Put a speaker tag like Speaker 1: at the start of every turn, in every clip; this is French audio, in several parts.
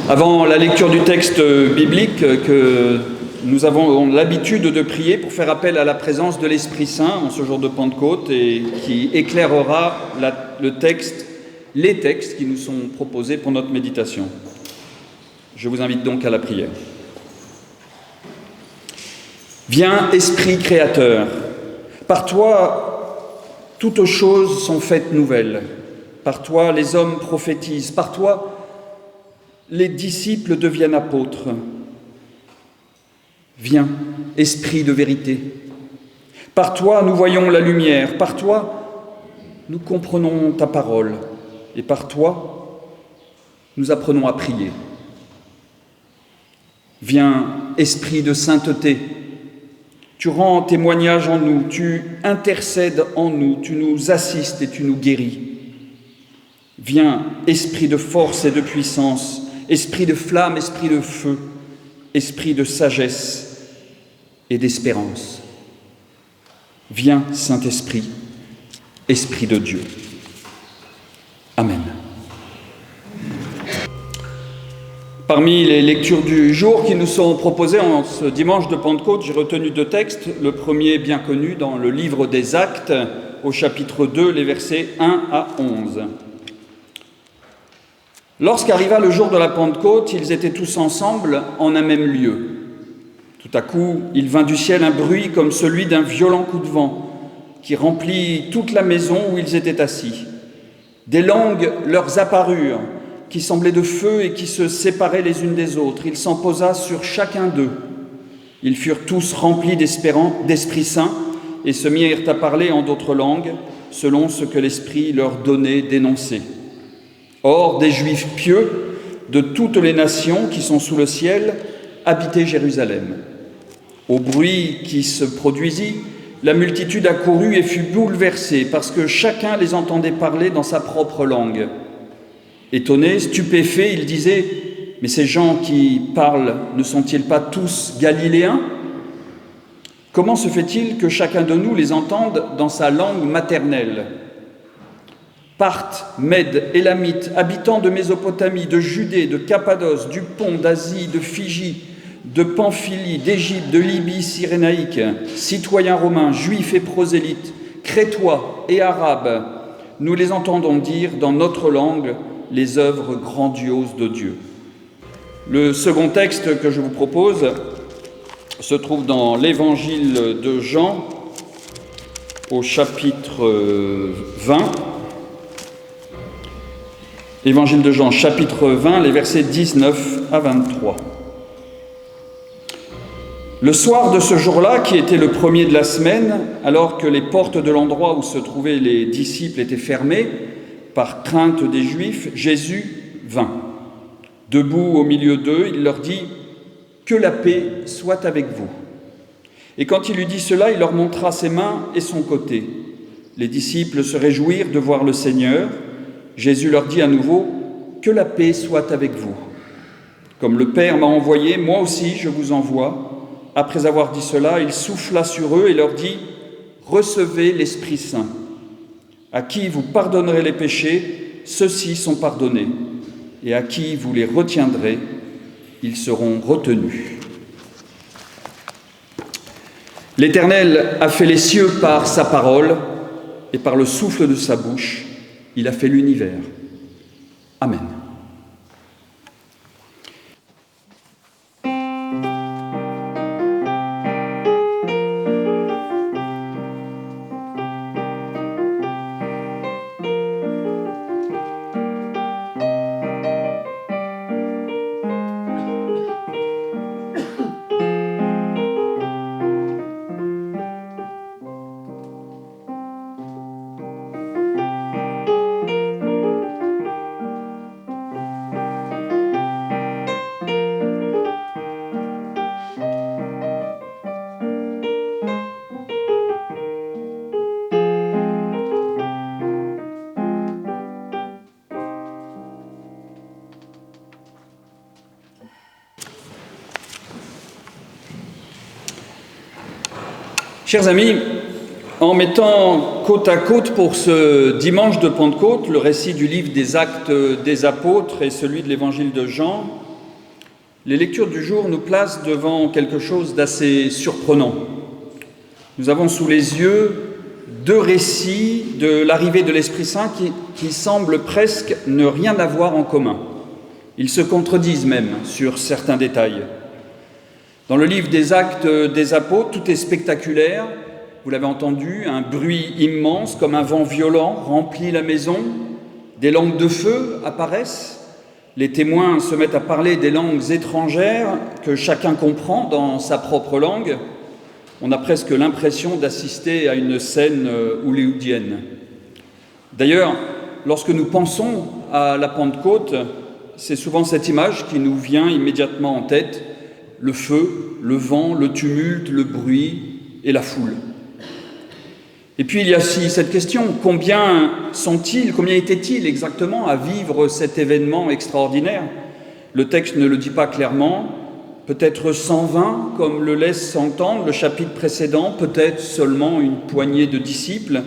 Speaker 1: Avant la lecture du texte biblique que nous avons l'habitude de prier pour faire appel à la présence de l'Esprit Saint en ce jour de Pentecôte et qui éclairera les textes qui nous sont proposés pour notre méditation. Je vous invite donc à la prière. Viens, Esprit créateur, par toi toutes choses sont faites nouvelles, par toi les hommes prophétisent, par toi les disciples deviennent apôtres. Viens, Esprit de vérité. Par toi, nous voyons la lumière. Par toi, nous comprenons ta parole. Et par toi, nous apprenons à prier. Viens, Esprit de sainteté. Tu rends témoignage en nous, tu intercèdes en nous, tu nous assistes et tu nous guéris. Viens, Esprit de force et de puissance, Esprit de flamme, Esprit de feu, Esprit de sagesse et d'espérance. Viens, Saint-Esprit, Esprit de Dieu. Amen. Parmi les lectures du jour qui nous sont proposées en ce dimanche de Pentecôte, j'ai retenu 2 textes. Le premier, bien connu, dans le livre des Actes, au chapitre 2, les versets 1 à 11. Lorsqu'arriva le jour de la Pentecôte, ils étaient tous ensemble en un même lieu. Tout à coup, il vint du ciel un bruit comme celui d'un violent coup de vent qui remplit toute la maison où ils étaient assis. Des langues leur apparurent, qui semblaient de feu et qui se séparaient les unes des autres. Il s'en posa sur chacun d'eux. Ils furent tous remplis d'Esprit Saint et se mirent à parler en d'autres langues, selon ce que l'Esprit leur donnait d'énoncer. Or, des Juifs pieux de toutes les nations qui sont sous le ciel habitaient Jérusalem. Au bruit qui se produisit, la multitude accourut et fut bouleversée parce que chacun les entendait parler dans sa propre langue. Étonnés, stupéfaits, ils disaient « Mais ces gens qui parlent ne sont-ils pas tous galiléens ? Comment se fait-il que chacun de nous les entende dans sa langue maternelle ? Parthes, Mèdes, Élamites, habitants de Mésopotamie, de Judée, de Cappadoce, du Pont, d'Asie, de Phrygie, de Pamphylie, d'Égypte, de Libye cyrénaïque, citoyens romains, juifs et prosélytes, crétois et arabes, nous les entendons dire dans notre langue les œuvres grandioses de Dieu. » Le second texte que je vous propose se trouve dans l'Évangile de Jean, au chapitre 20. Évangile de Jean, chapitre 20, les versets 19 à 23. Le soir de ce jour-là, qui était le premier de la semaine, alors que les portes de l'endroit où se trouvaient les disciples étaient fermées, par crainte des Juifs, Jésus vint. Debout au milieu d'eux, il leur dit « Que la paix soit avec vous ». Et quand il eut dit cela, il leur montra ses mains et son côté. Les disciples se réjouirent de voir le Seigneur. Jésus leur dit à nouveau « Que la paix soit avec vous. Comme le Père m'a envoyé, moi aussi je vous envoie. » Après avoir dit cela, il souffla sur eux et leur dit « Recevez l'Esprit Saint. À qui vous pardonnerez les péchés, ceux-ci sont pardonnés. Et à qui vous les retiendrez, ils seront retenus. L'Éternel a fait les cieux par sa parole et par le souffle de sa bouche, il a fait l'univers. Amen. Chers amis, en mettant côte à côte pour ce dimanche de Pentecôte le récit du livre des Actes des Apôtres et celui de l'Évangile de Jean, les lectures du jour nous placent devant quelque chose d'assez surprenant. Nous avons sous les yeux deux récits de l'arrivée de l'Esprit Saint qui semblent presque ne rien avoir en commun. Ils se contredisent même sur certains détails. Dans le livre des Actes des Apôtres, tout est spectaculaire. Vous l'avez entendu, un bruit immense comme un vent violent remplit la maison. Des langues de feu apparaissent. Les témoins se mettent à parler des langues étrangères que chacun comprend dans sa propre langue. On a presque l'impression d'assister à une scène hollywoodienne. D'ailleurs, lorsque nous pensons à la Pentecôte, c'est souvent cette image qui nous vient immédiatement en tête. Le feu, le vent, le tumulte, le bruit et la foule. Et puis il y a aussi cette question, combien étaient-ils exactement à vivre cet événement extraordinaire? Le texte ne le dit pas clairement, peut-être 120 comme le laisse entendre le chapitre précédent, peut-être seulement une poignée de disciples.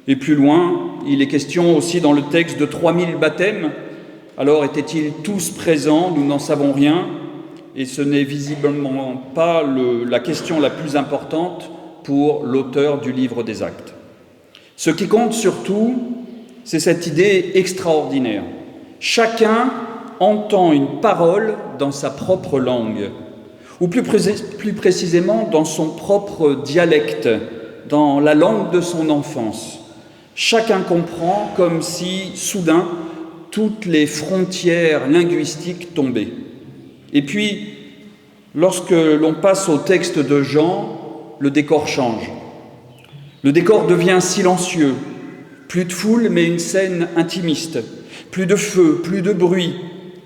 Speaker 1: Et plus loin, il est question aussi dans le texte de 3000 baptêmes. Alors étaient-ils tous présents? Nous n'en savons rien. Et ce n'est visiblement pas la question la plus importante pour l'auteur du livre des Actes. Ce qui compte surtout, c'est cette idée extraordinaire. Chacun entend une parole dans sa propre langue, ou plus précisément dans son propre dialecte, dans la langue de son enfance. Chacun comprend comme si, soudain, toutes les frontières linguistiques tombaient. Et puis, lorsque l'on passe au texte de Jean, le décor change. Le décor devient silencieux. Plus de foule, mais une scène intimiste. Plus de feu, plus de bruit.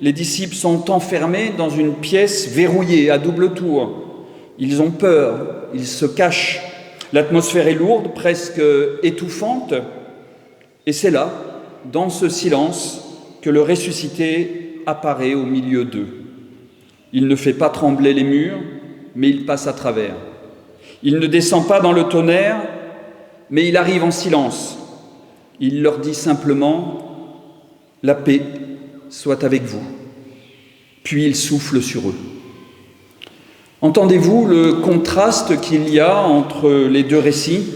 Speaker 1: Les disciples sont enfermés dans une pièce verrouillée à double tour. Ils ont peur, ils se cachent. L'atmosphère est lourde, presque étouffante. Et c'est là, dans ce silence, que le ressuscité apparaît au milieu d'eux. Il ne fait pas trembler les murs, mais il passe à travers. Il ne descend pas dans le tonnerre, mais il arrive en silence. Il leur dit simplement « La paix soit avec vous ». Puis il souffle sur eux. Entendez-vous le contraste qu'il y a entre les deux récits?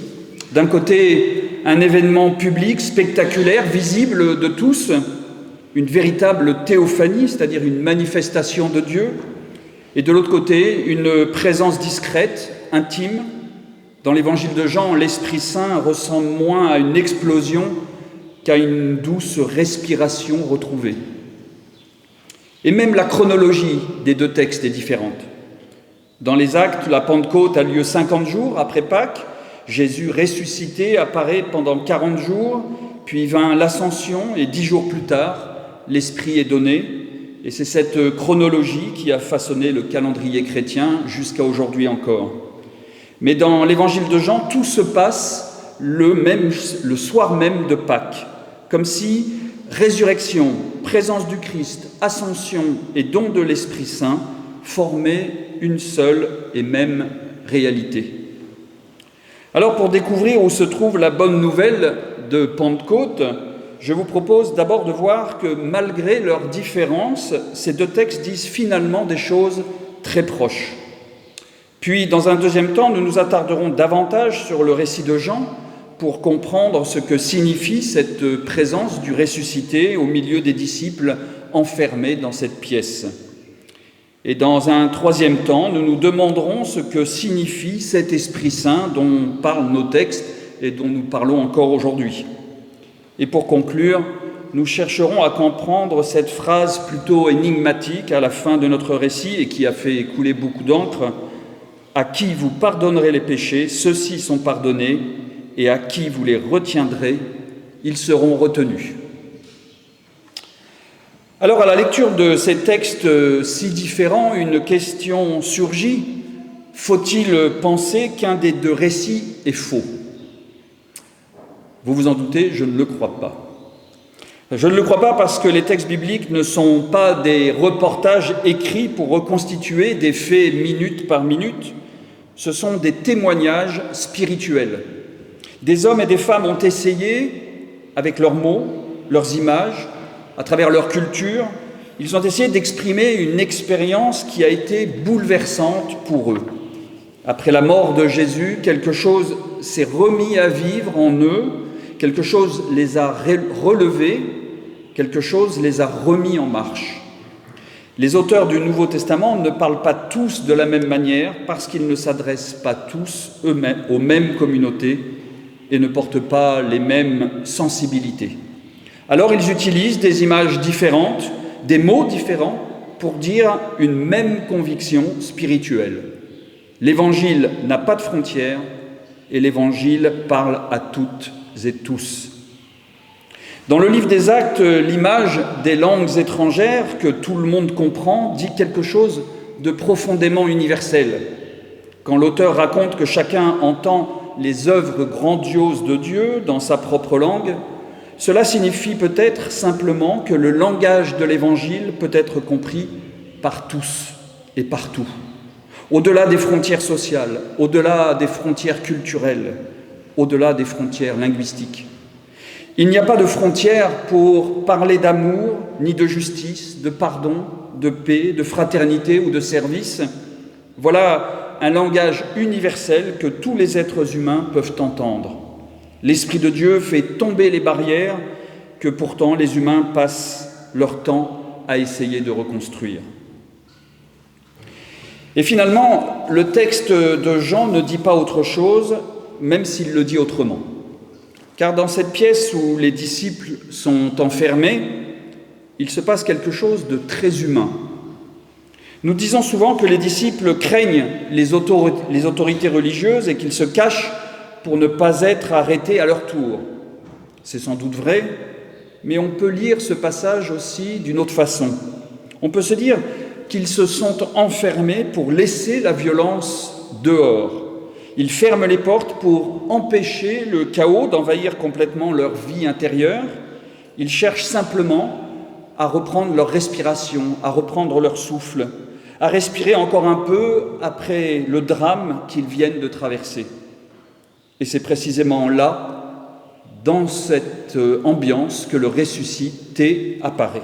Speaker 1: D'un côté, un événement public, spectaculaire, visible de tous, une véritable théophanie, c'est-à-dire une manifestation de Dieu, et de l'autre côté, une présence discrète, intime. Dans l'évangile de Jean, l'Esprit Saint ressemble moins à une explosion qu'à une douce respiration retrouvée. Et même la chronologie des deux textes est différente. Dans les Actes, la Pentecôte a lieu 50 jours après Pâques. Jésus ressuscité apparaît pendant 40 jours, puis vint l'Ascension et 10 jours plus tard, l'Esprit est donné, et c'est cette chronologie qui a façonné le calendrier chrétien jusqu'à aujourd'hui encore. Mais dans l'évangile de Jean, tout se passe le soir même de Pâques, comme si résurrection, présence du Christ, ascension et don de l'Esprit Saint formaient une seule et même réalité. Alors pour découvrir où se trouve la bonne nouvelle de Pentecôte, je vous propose d'abord de voir que malgré leurs différences, ces deux textes disent finalement des choses très proches. Puis, dans un deuxième temps, nous nous attarderons davantage sur le récit de Jean pour comprendre ce que signifie cette présence du ressuscité au milieu des disciples enfermés dans cette pièce. Et dans un troisième temps, nous nous demanderons ce que signifie cet Esprit Saint dont parlent nos textes et dont nous parlons encore aujourd'hui. Et pour conclure, nous chercherons à comprendre cette phrase plutôt énigmatique à la fin de notre récit et qui a fait couler beaucoup d'encre. « À qui vous pardonnerez les péchés, ceux-ci sont pardonnés, et à qui vous les retiendrez, ils seront retenus. » Alors, à la lecture de ces textes si différents, une question surgit. Faut-il penser qu'un des deux récits est faux ? Vous vous en doutez, je ne le crois pas. Je ne le crois pas parce que les textes bibliques ne sont pas des reportages écrits pour reconstituer des faits minute par minute. Ce sont des témoignages spirituels. Des hommes et des femmes ont essayé, avec leurs mots, leurs images, à travers leur culture, ils ont essayé d'exprimer une expérience qui a été bouleversante pour eux. Après la mort de Jésus, quelque chose s'est remis à vivre en eux, quelque chose les a relevés, quelque chose les a remis en marche. Les auteurs du Nouveau Testament ne parlent pas tous de la même manière parce qu'ils ne s'adressent pas tous eux-mêmes aux mêmes communautés et ne portent pas les mêmes sensibilités. Alors ils utilisent des images différentes, des mots différents pour dire une même conviction spirituelle. L'Évangile n'a pas de frontières et l'Évangile parle à toutes et tous. Dans le livre des Actes, l'image des langues étrangères que tout le monde comprend dit quelque chose de profondément universel. Quand l'auteur raconte que chacun entend les œuvres grandioses de Dieu dans sa propre langue, cela signifie peut-être simplement que le langage de l'Évangile peut être compris par tous et partout, au-delà des frontières sociales, au-delà des frontières culturelles, au-delà des frontières linguistiques. Il n'y a pas de frontières pour parler d'amour, ni de justice, de pardon, de paix, de fraternité ou de service. Voilà un langage universel que tous les êtres humains peuvent entendre. L'Esprit de Dieu fait tomber les barrières que pourtant les humains passent leur temps à essayer de reconstruire. Et finalement, le texte de Jean ne dit pas autre chose, même s'il le dit autrement. Car dans cette pièce où les disciples sont enfermés, il se passe quelque chose de très humain. Nous disons souvent que les disciples craignent les autorités religieuses et qu'ils se cachent pour ne pas être arrêtés à leur tour. C'est sans doute vrai, mais on peut lire ce passage aussi d'une autre façon. On peut se dire qu'ils se sont enfermés pour laisser la violence dehors. Ils ferment les portes pour empêcher le chaos d'envahir complètement leur vie intérieure. Ils cherchent simplement à reprendre leur respiration, à reprendre leur souffle, à respirer encore un peu après le drame qu'ils viennent de traverser. Et c'est précisément là, dans cette ambiance, que le ressuscité apparaît.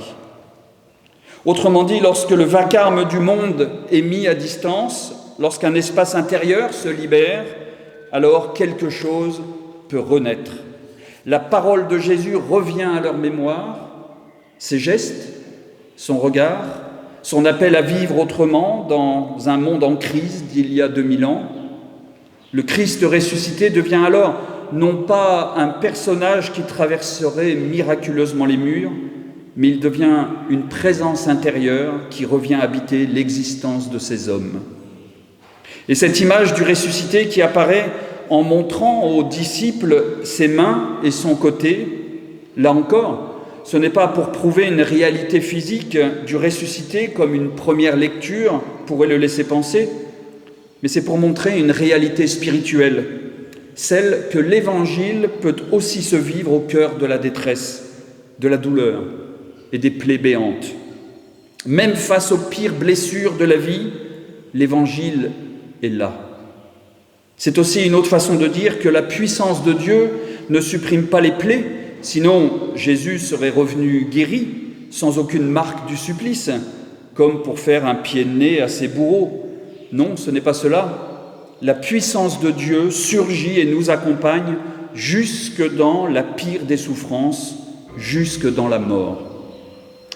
Speaker 1: Autrement dit, lorsque le vacarme du monde est mis à distance, lorsqu'un espace intérieur se libère, alors quelque chose peut renaître. La parole de Jésus revient à leur mémoire, ses gestes, son regard, son appel à vivre autrement dans un monde en crise d'il y a 2000 ans. Le Christ ressuscité devient alors non pas un personnage qui traverserait miraculeusement les murs, mais il devient une présence intérieure qui revient habiter l'existence de ces hommes. Et cette image du ressuscité qui apparaît en montrant aux disciples ses mains et son côté, là encore, ce n'est pas pour prouver une réalité physique du ressuscité comme une première lecture pourrait le laisser penser, mais c'est pour montrer une réalité spirituelle, celle que l'Évangile peut aussi se vivre au cœur de la détresse, de la douleur et des plaies béantes. Même face aux pires blessures de la vie, l'Évangile est là. C'est aussi une autre façon de dire que la puissance de Dieu ne supprime pas les plaies, sinon Jésus serait revenu guéri, sans aucune marque du supplice, comme pour faire un pied de nez à ses bourreaux. Non, ce n'est pas cela. La puissance de Dieu surgit et nous accompagne jusque dans la pire des souffrances, jusque dans la mort.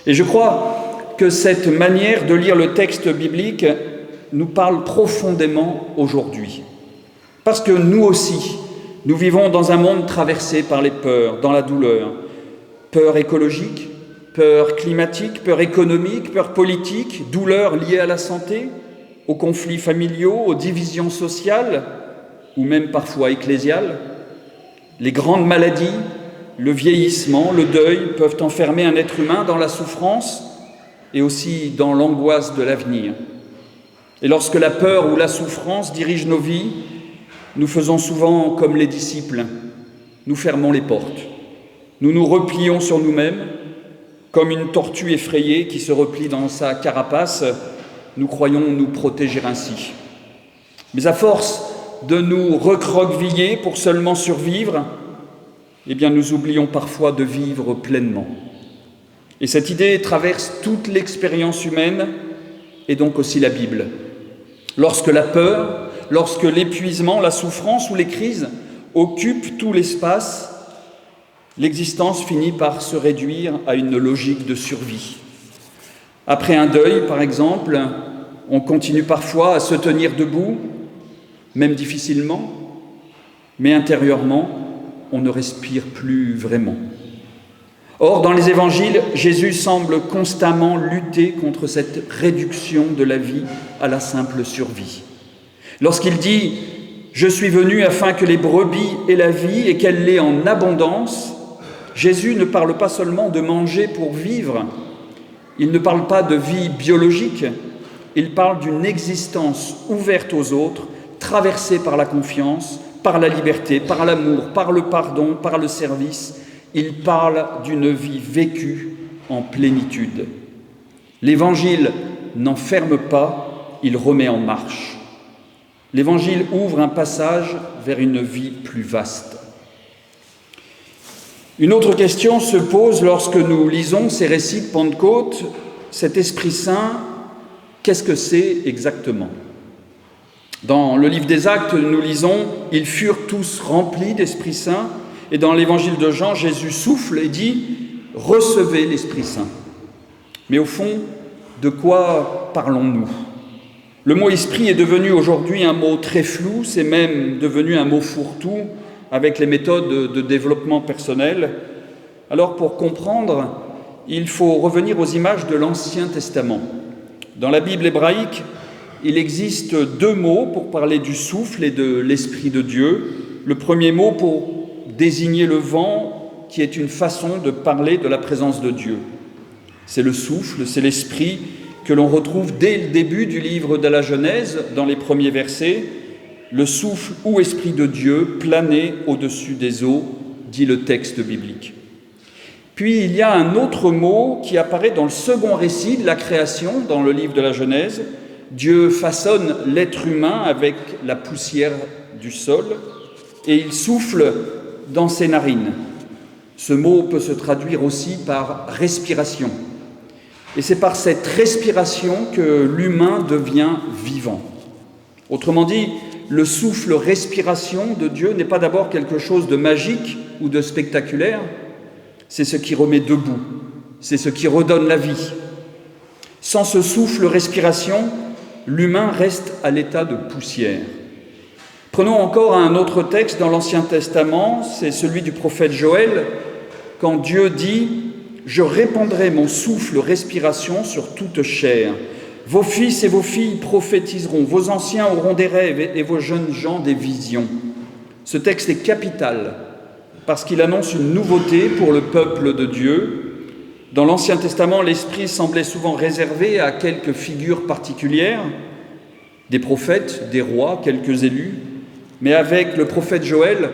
Speaker 1: Et je crois que cette manière de lire le texte biblique nous parle profondément aujourd'hui. Parce que nous aussi, nous vivons dans un monde traversé par les peurs, dans la douleur. Peur écologique, peur climatique, peur économique, peur politique, douleur liée à la santé, aux conflits familiaux, aux divisions sociales, ou même parfois ecclésiales. Les grandes maladies, le vieillissement, le deuil peuvent enfermer un être humain dans la souffrance et aussi dans l'angoisse de l'avenir. Et lorsque la peur ou la souffrance dirige nos vies, nous faisons souvent comme les disciples, nous fermons les portes, nous nous replions sur nous-mêmes, comme une tortue effrayée qui se replie dans sa carapace, nous croyons nous protéger ainsi. Mais à force de nous recroqueviller pour seulement survivre, eh bien nous oublions parfois de vivre pleinement. Et cette idée traverse toute l'expérience humaine et donc aussi la Bible. Lorsque la peur, lorsque l'épuisement, la souffrance ou les crises occupent tout l'espace, l'existence finit par se réduire à une logique de survie. Après un deuil, par exemple, on continue parfois à se tenir debout, même difficilement, mais intérieurement, on ne respire plus vraiment. Or, dans les évangiles, Jésus semble constamment lutter contre cette réduction de la vie à la simple survie. Lorsqu'il dit « Je suis venu afin que les brebis aient la vie et qu'elle l'ait en abondance », Jésus ne parle pas seulement de manger pour vivre, il ne parle pas de vie biologique, il parle d'une existence ouverte aux autres, traversée par la confiance, par la liberté, par l'amour, par le pardon, par le service. Il parle d'une vie vécue en plénitude. L'Évangile n'enferme pas, il remet en marche. L'Évangile ouvre un passage vers une vie plus vaste. Une autre question se pose lorsque nous lisons ces récits de Pentecôte. Cet Esprit Saint, qu'est-ce que c'est exactement ? Dans le livre des Actes, nous lisons « Ils furent tous remplis d'Esprit Saint » et dans l'évangile de Jean, Jésus souffle et dit « Recevez l'Esprit Saint ». Mais au fond, de quoi parlons-nous ? Le mot « esprit » est devenu aujourd'hui un mot très flou, c'est même devenu un mot fourre-tout avec les méthodes de développement personnel. Alors pour comprendre, il faut revenir aux images de l'Ancien Testament. Dans la Bible hébraïque, il existe deux mots pour parler du souffle et de l'Esprit de Dieu. Le premier mot pour désigner le vent, qui est une façon de parler de la présence de Dieu. C'est le souffle, c'est l'Esprit que l'on retrouve dès le début du livre de la Genèse, dans les premiers versets. Le souffle ou Esprit de Dieu planait au-dessus des eaux, dit le texte biblique. Puis il y a un autre mot qui apparaît dans le second récit de la création, dans le livre de la Genèse. Dieu façonne l'être humain avec la poussière du sol et il souffle dans ses narines. Ce mot peut se traduire aussi par respiration. Et c'est par cette respiration que l'humain devient vivant. Autrement dit, le souffle respiration de Dieu n'est pas d'abord quelque chose de magique ou de spectaculaire, c'est ce qui remet debout, c'est ce qui redonne la vie. Sans ce souffle respiration, l'humain reste à l'état de poussière. Prenons encore un autre texte dans l'Ancien Testament, c'est celui du prophète Joël, quand Dieu dit « Je répandrai mon souffle respiration sur toute chair. Vos fils et vos filles prophétiseront, vos anciens auront des rêves et vos jeunes gens des visions. » Ce texte est capital parce qu'il annonce une nouveauté pour le peuple de Dieu. Dans l'Ancien Testament, l'Esprit semblait souvent réservé à quelques figures particulières, des prophètes, des rois, quelques élus. Mais avec le prophète Joël,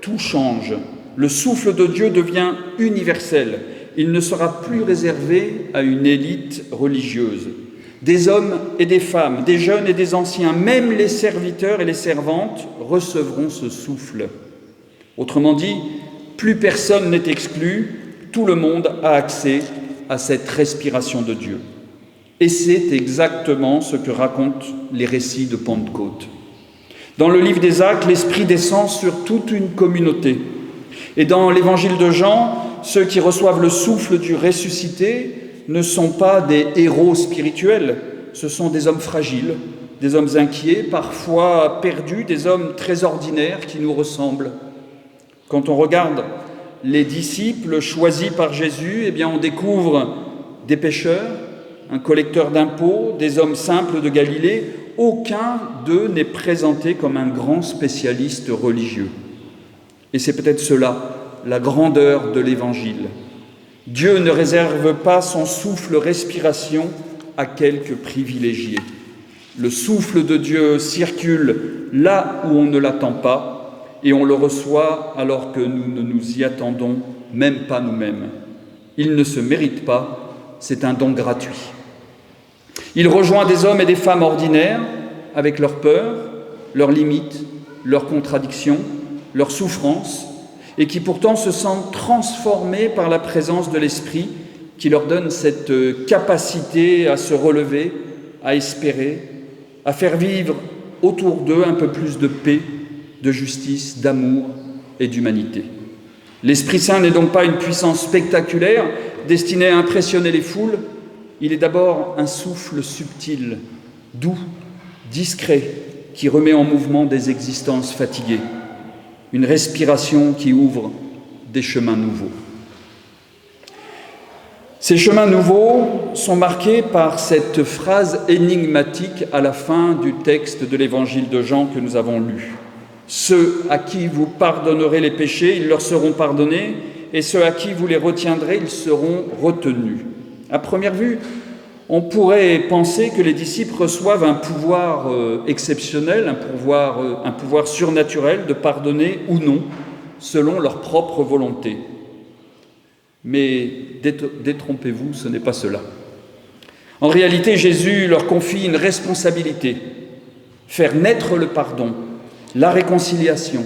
Speaker 1: tout change. Le souffle de Dieu devient universel. Il ne sera plus réservé à une élite religieuse. Des hommes et des femmes, des jeunes et des anciens, même les serviteurs et les servantes recevront ce souffle. Autrement dit, plus personne n'est exclu, tout le monde a accès à cette respiration de Dieu. Et c'est exactement ce que racontent les récits de Pentecôte. Dans le livre des Actes, l'Esprit descend sur toute une communauté. Et dans l'évangile de Jean, ceux qui reçoivent le souffle du ressuscité ne sont pas des héros spirituels, ce sont des hommes fragiles, des hommes inquiets, parfois perdus, des hommes très ordinaires qui nous ressemblent. Quand on regarde les disciples choisis par Jésus, eh bien on découvre des pécheurs, un collecteur d'impôts, des hommes simples de Galilée. Aucun d'eux n'est présenté comme un grand spécialiste religieux. Et c'est peut-être cela, la grandeur de l'Évangile. Dieu ne réserve pas son souffle respiration à quelques privilégiés. Le souffle de Dieu circule là où on ne l'attend pas et on le reçoit alors que nous ne nous y attendons même pas nous-mêmes. Il ne se mérite pas, c'est un don gratuit. Il rejoint des hommes et des femmes ordinaires avec leurs peurs, leurs limites, leurs contradictions, leurs souffrances, et qui pourtant se sentent transformés par la présence de l'Esprit qui leur donne cette capacité à se relever, à espérer, à faire vivre autour d'eux un peu plus de paix, de justice, d'amour et d'humanité. L'Esprit Saint n'est donc pas une puissance spectaculaire destinée à impressionner les foules, il est d'abord un souffle subtil, doux, discret, qui remet en mouvement des existences fatiguées. Une respiration qui ouvre des chemins nouveaux. Ces chemins nouveaux sont marqués par cette phrase énigmatique à la fin du texte de l'évangile de Jean que nous avons lu. Ceux à qui vous pardonnerez les péchés, ils leur seront pardonnés, et ceux à qui vous les retiendrez, ils seront retenus. À première vue, on pourrait penser que les disciples reçoivent un pouvoir exceptionnel, un pouvoir surnaturel de pardonner ou non, selon leur propre volonté. Mais détrompez-vous, ce n'est pas cela. En réalité, Jésus leur confie une responsabilité, faire naître le pardon, la réconciliation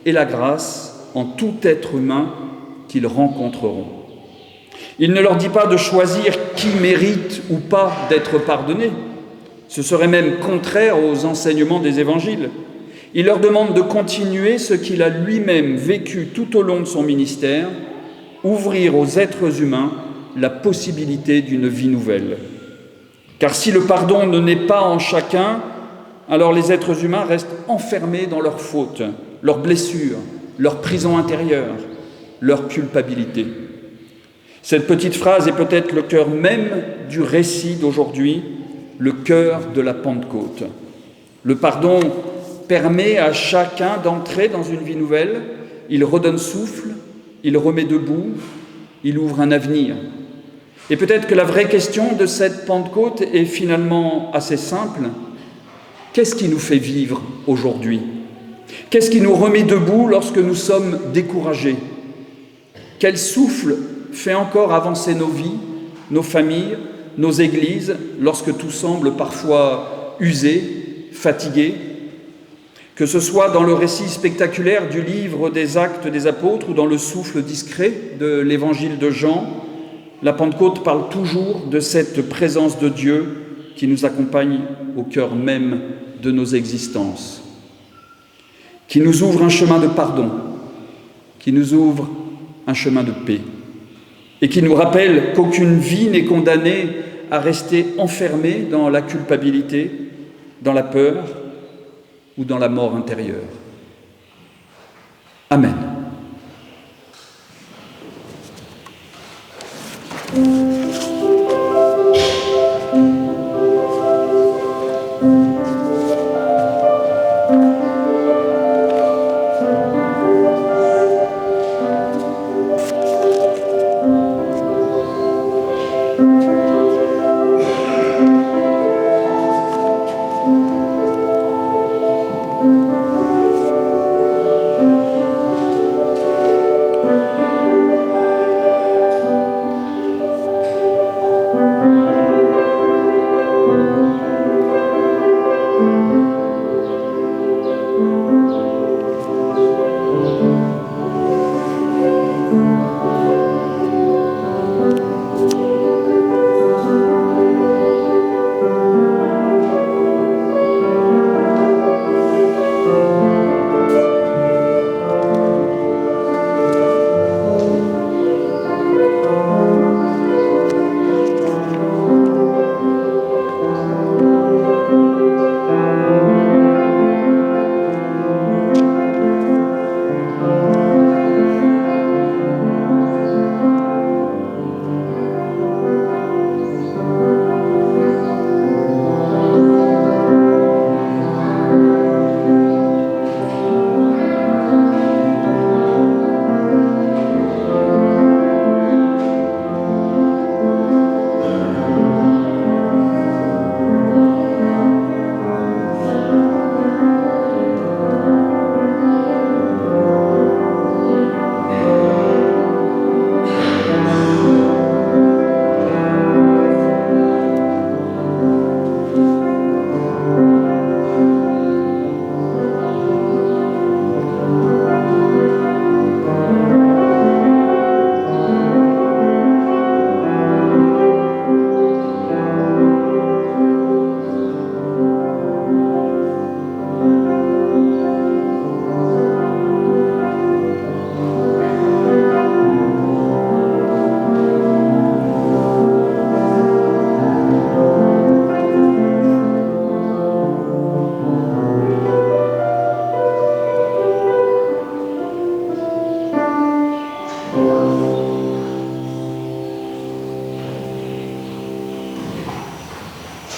Speaker 1: et la grâce en tout être humain qu'ils rencontreront. Il ne leur dit pas de choisir qui mérite ou pas d'être pardonné. Ce serait même contraire aux enseignements des évangiles. Il leur demande de continuer ce qu'il a lui-même vécu tout au long de son ministère, ouvrir aux êtres humains la possibilité d'une vie nouvelle. Car si le pardon ne naît pas en chacun, alors les êtres humains restent enfermés dans leurs fautes, leurs blessures, leur prison intérieure, leur culpabilité. Cette petite phrase est peut-être le cœur même du récit d'aujourd'hui, le cœur de la Pentecôte. Le pardon permet à chacun d'entrer dans une vie nouvelle, il redonne souffle, il remet debout, il ouvre un avenir. Et peut-être que la vraie question de cette Pentecôte est finalement assez simple. Qu'est-ce qui nous fait vivre aujourd'hui ? Qu'est-ce qui nous remet debout lorsque nous sommes découragés ? Quel souffle fait encore avancer nos vies, nos familles, nos églises, lorsque tout semble parfois usé, fatigué ? Que ce soit dans le récit spectaculaire du livre des Actes des Apôtres ou dans le souffle discret de l'évangile de Jean, la Pentecôte parle toujours de cette présence de Dieu qui nous accompagne au cœur même de nos existences, qui nous ouvre un chemin de pardon, qui nous ouvre un chemin de paix, et qui nous rappelle qu'aucune vie n'est condamnée à rester enfermée dans la culpabilité, dans la peur ou dans la mort intérieure. Amen.